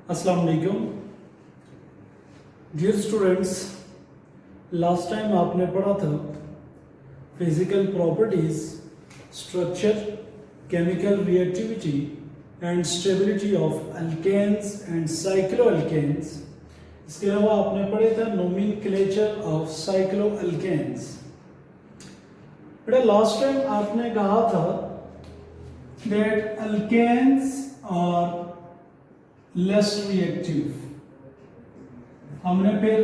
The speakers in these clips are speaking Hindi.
अस्सलाम वालेकुम डियर स्टूडेंट्स। लास्ट टाइम आपने पढ़ा था physical properties, structure, chemical reactivity and stability of alkanes and cycloalkanes. इसके अलावा आपने पढ़े थे नोमेनक्लेचर ऑफ साइक्लोअल्केन्स। बेटा लास्ट टाइम आपने कहा था that alkanes are less reactive. हमने फिर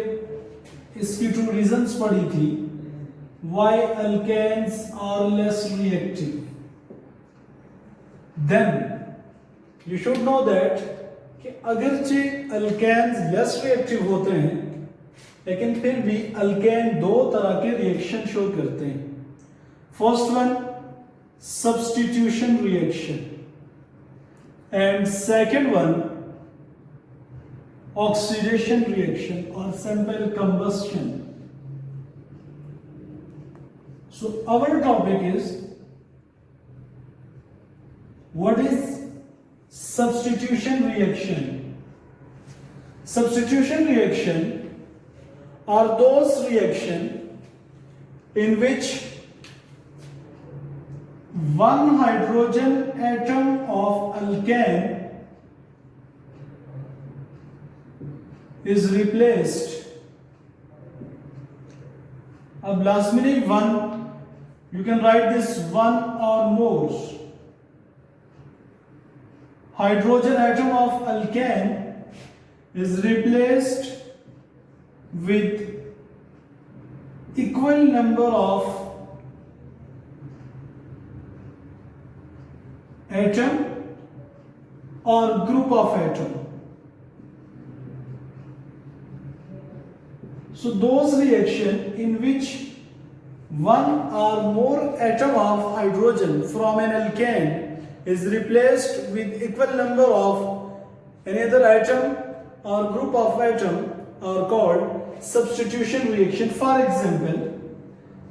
इसकी 2 रीजंस पढ़ी थी why alkanes are less reactive. Then you should know that कि अगरचे अल्केन्स लेस रिएक्टिव होते हैं लेकिन फिर भी अल्केन 2 तरह के रिएक्शन शो करते हैं। First one substitution reaction and second one oxidation reaction or simple combustion. So our topic is what is substitution reaction. Substitution reaction are those reaction in which one hydrogen atom of alkane is replaced. अब लास्ट में नहीं one, you can write this one or more. Hydrogen atom of alkane is replaced with equal number of atom or group of atom. So those reaction in which one or more atom of hydrogen from an alkane is replaced with equal number of any other atom or group of atom are called substitution reaction. For example,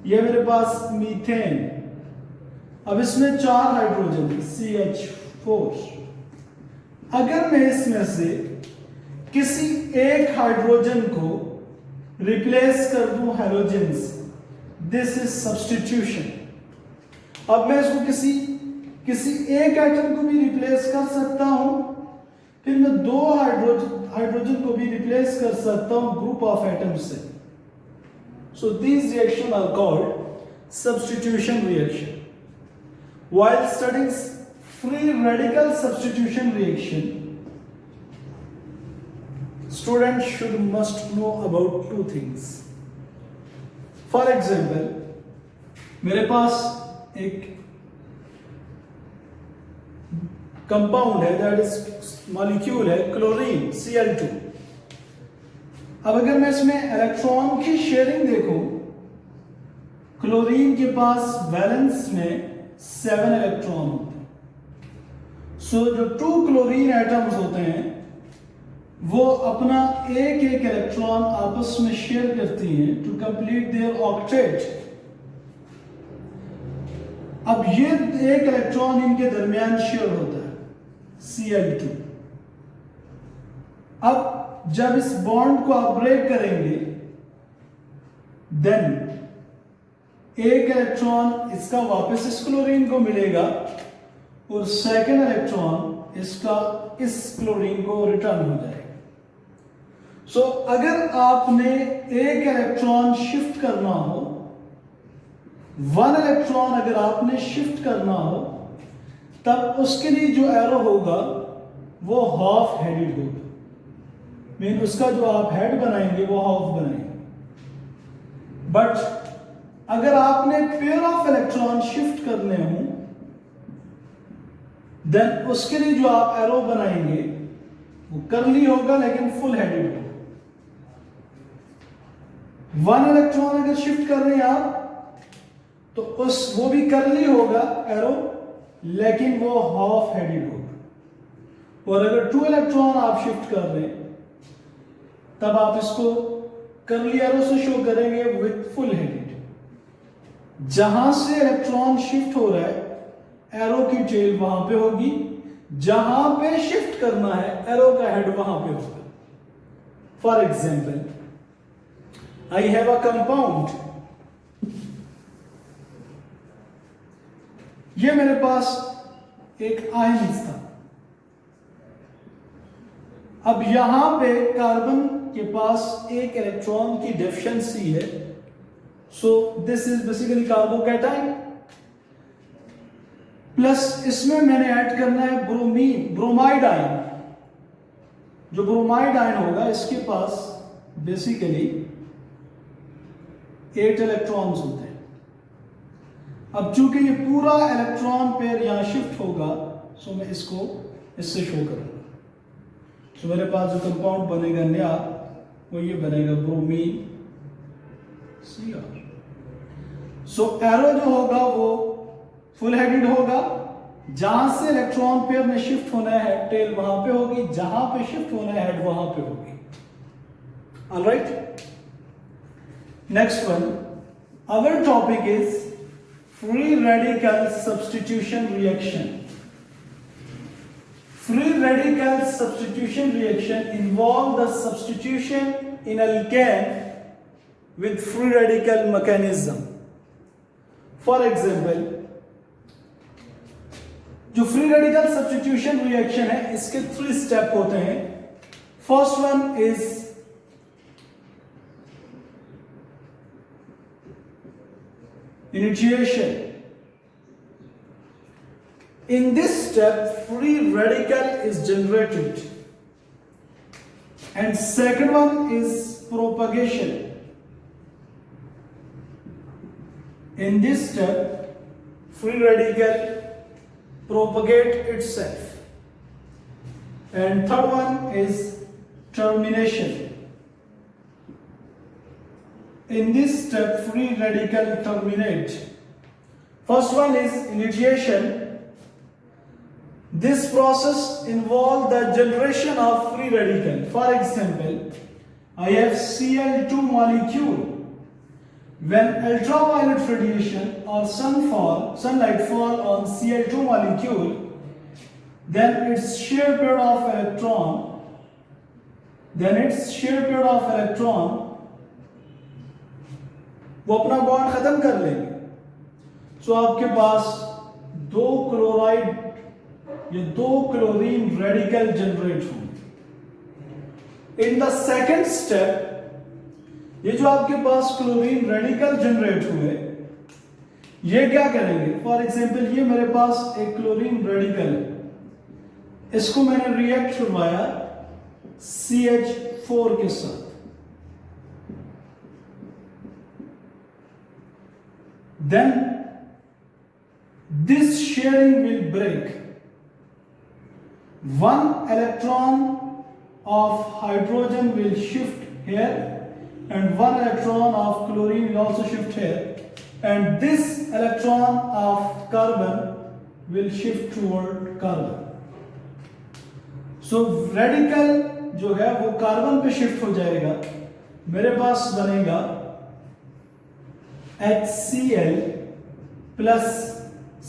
ये मेरे पास मीथेन, अब इसमें 4 हाइड्रोजन CH4। अगर मैं इसमें से किसी एक हाइड्रोजन को रिप्लेस कर दूं हैलोजन से, दिस इज सब्स्टिट्यूशन। अब मैं इसको किसी एक एटम को भी रिप्लेस कर सकता हूं, फिर मैं 2 हाइड्रोजन को भी रिप्लेस कर सकता हूं ग्रुप ऑफ एटम से। So these reaction are called substitution reaction. While studying free radical substitution reaction, students should must know about 2 things. For example, मेरे पास एक कंपाउंड है, दैट इज मॉलिक्यूल है क्लोरीन Cl2। अब अगर मैं इसमें इलेक्ट्रॉन की शेयरिंग देखूं, क्लोरीन के पास वैलेंस में 7 इलेक्ट्रॉन होते हैं। सो जो 2 क्लोरीन एटम्स होते हैं वो अपना एक इलेक्ट्रॉन आपस में शेयर करती हैं टू कंप्लीट देयर ऑक्टेट। अब ये एक इलेक्ट्रॉन इनके दरमियान शेयर होता है Cl2। अब जब इस बॉन्ड को आप ब्रेक करेंगे देन एक इलेक्ट्रॉन इसका वापस इस क्लोरीन को मिलेगा और सेकेंड इलेक्ट्रॉन इसका इस क्लोरीन को रिटर्न हो जाएगा। सो अगर आपने एक इलेक्ट्रॉन शिफ्ट करना हो, 1 इलेक्ट्रॉन अगर आपने शिफ्ट करना हो, तब उसके लिए जो एरो होगा वो हाफ हेडेड होगा। मीन उसका जो आप हेड बनाएंगे वो हाफ बनाएंगे। बट अगर आपने पेयर ऑफ इलेक्ट्रॉन शिफ्ट करने हो देन उसके लिए जो आप एरो बनाएंगे वो कर्ली होगा लेकिन फुल हेडेड होगा। 1 इलेक्ट्रॉन अगर शिफ्ट कर रहे हैं आप तो वो भी कर्ली होगा एरो लेकिन वो हाफ हेडेड होगा। और अगर 2 इलेक्ट्रॉन आप शिफ्ट कर रहे हैं तब आप इसको कर्ली एरो से शो करेंगे विथ फुल हेडेड। जहां से इलेक्ट्रॉन शिफ्ट हो रहा है एरो की टेल वहां पे होगी, जहां पे शिफ्ट करना है एरो का हेड वहां पे होगा। For example, I have a compound, ये मेरे पास एक आयन्स था। अब यहां पे कार्बन के पास एक इलेक्ट्रॉन की डेफिशिएंसी है, so this is basically carbocation. Plus इसमें मैंने ऐड करना है ब्रोमाइड आयन। जो ब्रोमाइड आयन होगा इसके पास बेसिकली 8 इलेक्ट्रॉन्स होते हैं। अब चूंकि ये पूरा इलेक्ट्रॉन पेयर यहां शिफ्ट होगा, सो मैं इसको इससे शो करूंगा। सो मेरे पास जो कंपाउंड बनेगा नया, वो ये बनेगा ब्रोमीन Cr। सो एरो जो होगा वो फुल हेडेड होगा। जहां से इलेक्ट्रॉन पेयर में शिफ्ट होना है टेल वहां पे होगी, जहां पे शिफ्ट होना है हेड वहां पे होगी। Alright, next one, our topic is free radical substitution reaction. Free radical substitution reaction involve the substitution in alkane with free radical mechanism. For example, जो free radical substitution reaction है इसके 3 स्टेप होते हैं। First one is initiation. In this step, free radical is generated. And second one is propagation. In this step, free radical propagate itself. And third one is termination. In this step, free radical terminate. First one is initiation. This process involves the generation of free radical. For example, I have Cl2 molecule. When ultraviolet radiation or sunlight fall on Cl2 molecule, then its shear pair of electron वो अपना बॉन्ड खत्म कर लेंगे। सो आपके पास 2 क्लोराइड या 2 क्लोरीन रेडिकल जनरेट होंगे। इन द सेकेंड स्टेप, ये जो आपके पास क्लोरीन रेडिकल जनरेट हुए, ये क्या करेंगे? फॉर एग्जाम्पल, ये मेरे पास एक क्लोरीन रेडिकल है, इसको मैंने रिएक्ट करवाया CH4 के साथ। Then this sharing will break. One electron of hydrogen will shift here and one electron of chlorine will also shift here, and this electron of carbon will shift toward carbon. So radical जो है वो कार्बन पे शिफ्ट हो जाएगा। मेरे पास बनेगा HCl plus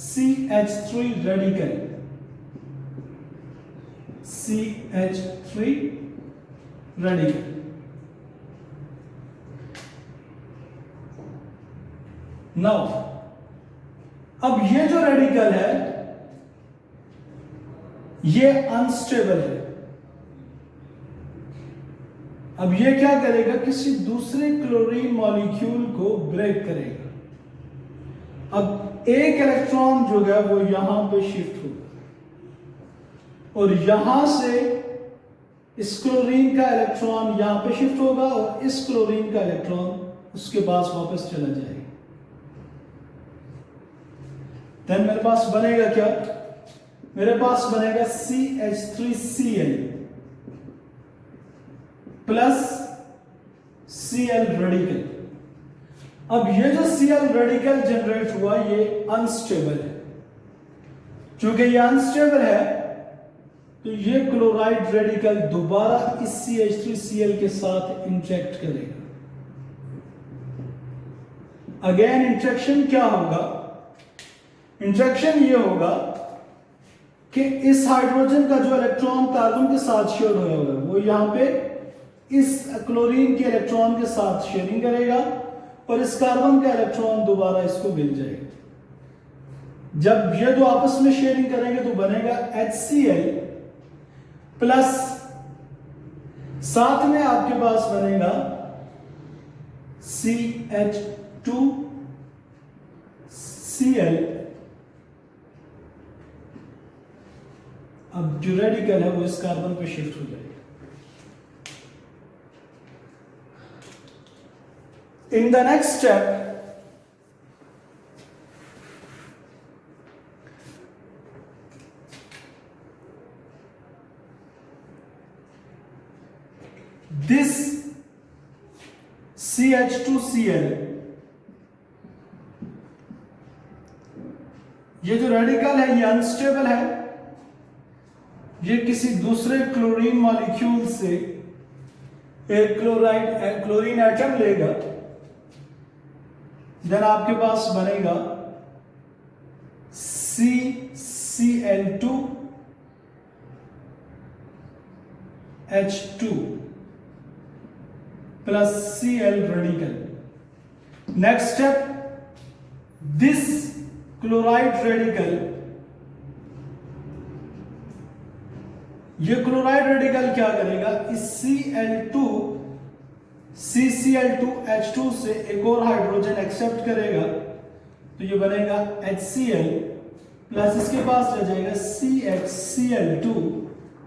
CH3 radical, CH3 radical। Now, अब ये जो रेडिकल है ये अनस्टेबल है। अब ये क्या करेगा? किसी दूसरे क्लोरीन मॉलिक्यूल को ब्रेक करेगा। अब एक इलेक्ट्रॉन जो है वो यहां पे शिफ्ट होगा और यहां से इस क्लोरीन का इलेक्ट्रॉन यहां पे शिफ्ट होगा और इस क्लोरीन का इलेक्ट्रॉन उसके पास वापस चला जाएगा। देन मेरे पास बनेगा क्या? मेरे पास बनेगा CH3Cl प्लस Cl रेडिकल। अब ये जो Cl रेडिकल जनरेट हुआ ये अनस्टेबल है। चूंकि ये अनस्टेबल है तो ये क्लोराइड रेडिकल दोबारा इस CH3Cl के साथ इंटरेक्ट करेगा। अगेन इंटरेक्शन क्या होगा? इंटरेक्शन ये होगा कि इस हाइड्रोजन का जो इलेक्ट्रॉन कार्बन के साथ शेयर होगा वो यहाँ पे इस क्लोरीन के इलेक्ट्रॉन के साथ शेयरिंग करेगा और इस कार्बन का इलेक्ट्रॉन दोबारा इसको मिल जाएगा। जब ये दो आपस में शेयरिंग करेंगे तो बनेगा HCl प्लस साथ में आपके पास बनेगा CH2Cl। अब जो रेडिकल है वो इस कार्बन पे शिफ्ट हो जाएगा। In the next step, this CH2Cl, ये जो रेडिकल है ये अनस्टेबल है, ये किसी दूसरे क्लोरीन मॉलिक्यूल से एक क्लोरीन एटम लेगा, देन आपके पास बनेगा CCl2H2 plus Cl radical. Next step, this chloride radical, ये क्लोराइड रेडिकल क्या करेगा, इस CCl2H2 से एक और हाइड्रोजन एक्सेप्ट करेगा तो ये बनेगा HCl प्लस इसके पास रह जाएगा CHCl2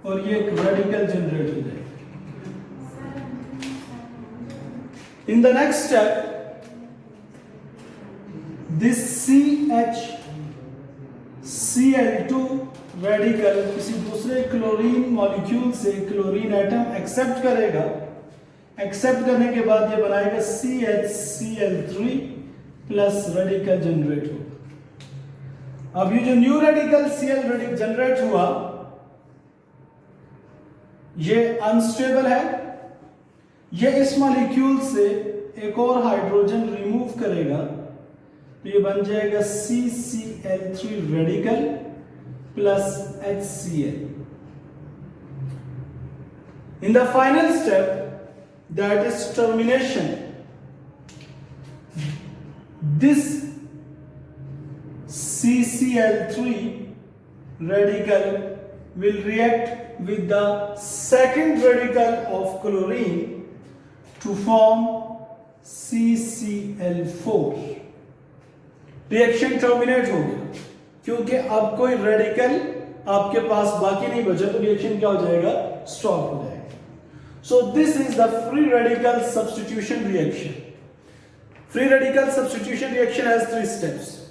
और ये एक रेडिकल जनरेट हो जाएगा। In the next step, this CHCl2 radical किसी दूसरे क्लोरीन मॉलिक्यूल से क्लोरीन एटम एक्सेप्ट करेगा, एक्सेप्ट करने के बाद ये बनाएगा CHCl3 प्लस रेडिकल जनरेट होगा। अब ये जो new radical Cl radical generate हुआ ये अनस्टेबल है, ये इस मॉलिक्यूल से एक और हाइड्रोजन रिमूव करेगा तो ये बन जाएगा CCl3 radical plus HCl। In the final step, that is termination, this CCl3 radical will react with the second radical of chlorine to form CCl4। Reaction terminate हो गया क्योंकि अब कोई रेडिकल आपके पास बाकी नहीं बचा तो रिएक्शन क्या हो जाएगा, स्टॉप हो जाएगा। So this is the free radical substitution reaction. Free radical substitution reaction has 3 steps.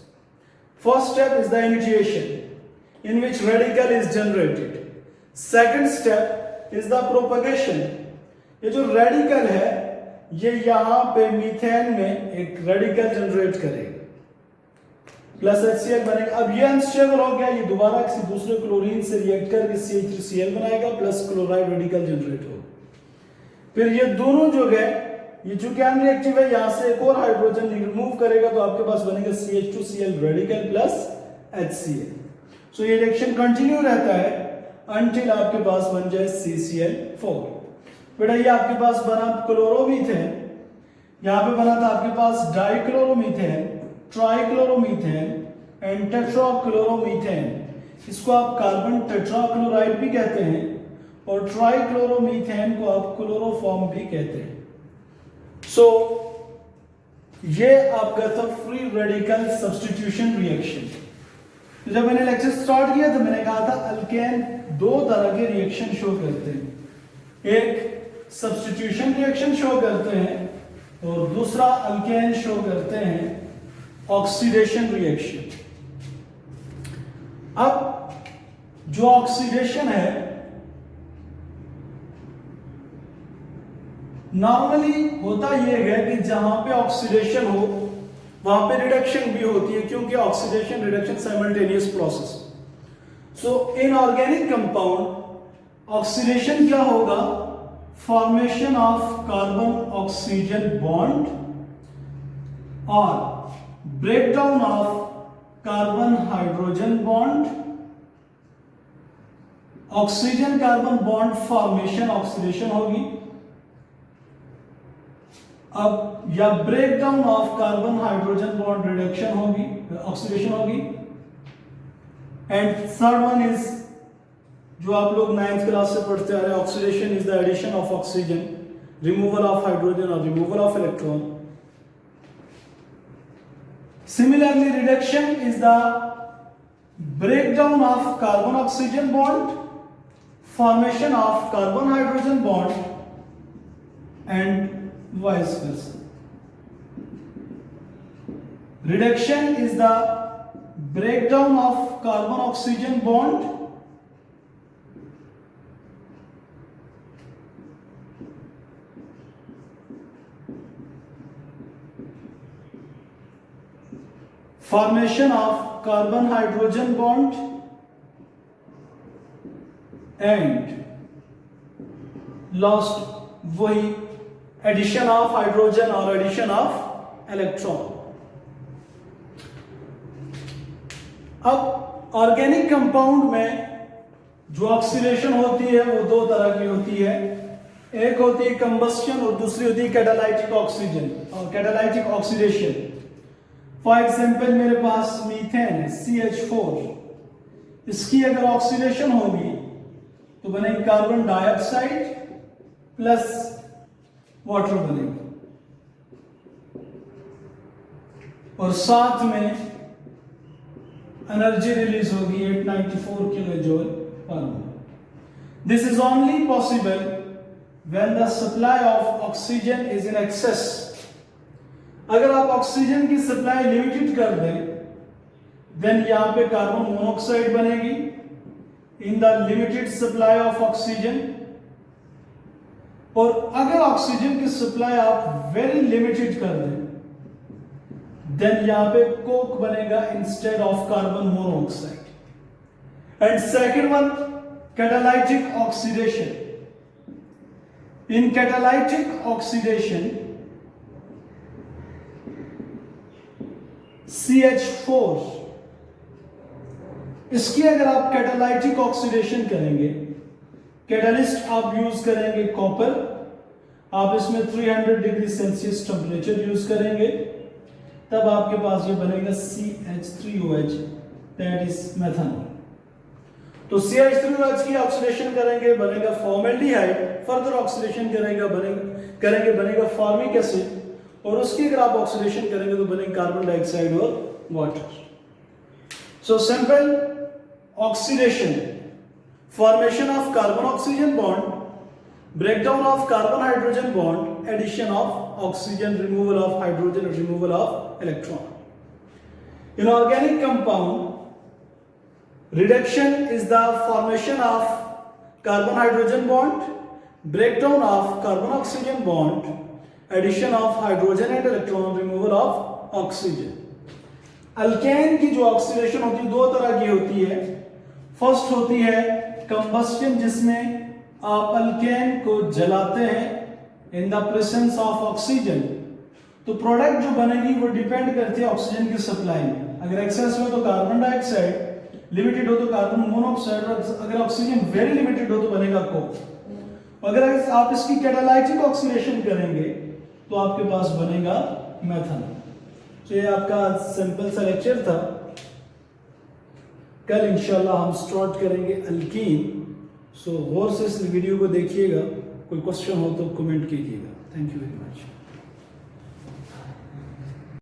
First step is the initiation, in which radical is generated. Second step is the propagation. ये जो radical है ये यहाँ पे मीथेन में एक radical generate करेगा प्लस HCl बनेगा। अब ये अनस्टेबल हो गया, ये दोबारा किसी दूसरे क्लोरीन से रिएक्ट करके CH3Cl बनाएगा प्लस क्लोराइड रेडिकल जनरेट होगा। फिर ये दोनों जो है ये चूंकि अनरिएक्टिव है यहां से एक और हाइड्रोजन रिमूव करेगा तो आपके पास बनेगा CH2Cl रेडिकल प्लस HCl। सो ये रिएक्शन कंटिन्यू रहता है अंटिल आपके पास बन जाए CCl4। बेटा ये आपके पास बना क्लोरोमीथेन, यहां पे बना था आपके पास डाइक्लोरोमीथेन, ट्राइक्लोरोमीथेन एंड टेट्राक्लोरोमीथेन। इसको आप कार्बन टेट्राक्लोराइड भी कहते हैं और ट्राइक्लोरोमीथेन को आप क्लोरोफॉर्म भी कहते हैं। सो ये आपका था फ्री रेडिकल सब्स्टिट्यूशन रिएक्शन। जब मैंने लेक्चर स्टार्ट किया तो मैंने कहा था अल्केन 2 तरह के रिएक्शन शो करते हैं, एक सब्स्टिट्यूशन रिएक्शन शो करते हैं और दूसरा अल्केन शो करते हैं ऑक्सीडेशन रिएक्शन। अब जो ऑक्सीडेशन है नॉर्मली होता यह है कि जहां पे ऑक्सीडेशन हो वहां पे रिडक्शन भी होती है क्योंकि oxidation reduction simultaneous process. So in organic compound oxidation क्या होगा, formation of carbon oxygen bond और breakdown of carbon hydrogen bond oxygen carbon bond formation oxidation होगी, अब या breakdown of carbon hydrogen bond reduction होगी, ऑक्सीडेशन होगी। एंड थर्ड वन इज जो आप लोग 9th क्लास से पढ़ते आ रहे हैं, oxidation is the addition of oxygen, removal of hydrogen और removal of electron. Similarly reduction is the breakdown of carbon oxygen bond, formation of carbon hydrogen bond and vice versa. Reduction is the breakdown of carbon oxygen bond formation of carbon hydrogen bond and last वही addition of hydrogen और addition of electron। अब ऑर्गेनिक कंपाउंड में जो ऑक्सीडेशन होती है वो दो तरह की होती है, एक होती है कंबस्शन और दूसरी होती है कैटालाइटिक ऑक्सीजन और कैटालाइटिक ऑक्सीडेशन। फॉर एग्जाम्पल मेरे पास मीथेन है CH4, इसकी अगर ऑक्सीडेशन होगी तो बनेगी कार्बन डाइऑक्साइड प्लस वाटर बनेगी और साथ में एनर्जी रिलीज होगी 894 किलो जूल पर मोल। This is only possible when the supply of oxygen is in excess. अगर आप ऑक्सीजन की सप्लाई लिमिटेड कर दें देन यहां पे कार्बन मोनोऑक्साइड बनेगी in the limited supply of oxygen, और अगर ऑक्सीजन की सप्लाई आप वेरी लिमिटेड कर दें देन यहां पे कोक बनेगा instead of carbon monoxide. And second one catalytic oxidation. In catalytic oxidation CH4, इसकी अगर आप कैटालाइटिक ऑक्सीडेशन करेंगे, कैटालिस्ट आप यूज करेंगे कॉपर, आप इसमें 300 डिग्री सेल्सियस टेम्परेचर यूज करेंगे, तब आपके पास ये बनेगा CH3OH, दैट इज मेथनॉल। तो CH3OH की ऑक्सीडेशन करेंगे बनेगा फॉर्मेल्डिहाइड, फर्दर ऑक्सीडेशन बनेगा फॉर्मिक एसिड, और उसकी अगर आप ऑक्सीडेशन करेंगे तो बनेगा कार्बन डाइऑक्साइड और water. So simple oxidation, formation of carbon oxygen bond, breakdown of carbon hydrogen bond, addition of oxygen, removal of hydrogen, removal of electron. In organic compound reduction is the formation of carbon hydrogen bond, breakdown of carbon oxygen bond, addition of hydrogen and electron, removal of oxygen. Alkane की जो ऑक्सीडेशन होती है दो तरह की होती है। फर्स्ट होती है कंबस्शन, जिसमें आप अल्केन को जलाते हैं in the presence of oxygen, तो प्रोडक्ट जो बनेगी वो डिपेंड करती है ऑक्सीजन की सप्लाई में। अगर एक्सेस हो तो कार्बन डाइऑक्साइड, लिमिटेड हो तो कार्बन मोनोऑक्साइड, और अगर ऑक्सीजन वेरी लिमिटेड हो तो बनेगा कोक। अगर आप इसकी कैटालाइटिक ऑक्सीडेशन करेंगे तो आपके पास बनेगा मेथनॉल। तो ये आपका सिंपल सा लेक्चर था। कल इंशाल्लाह हम स्टार्ट करेंगे अल्कीन। सो गौर से इस वीडियो को देखिएगा, कोई क्वेश्चन हो तो कमेंट कीजिएगा। Thank you very much.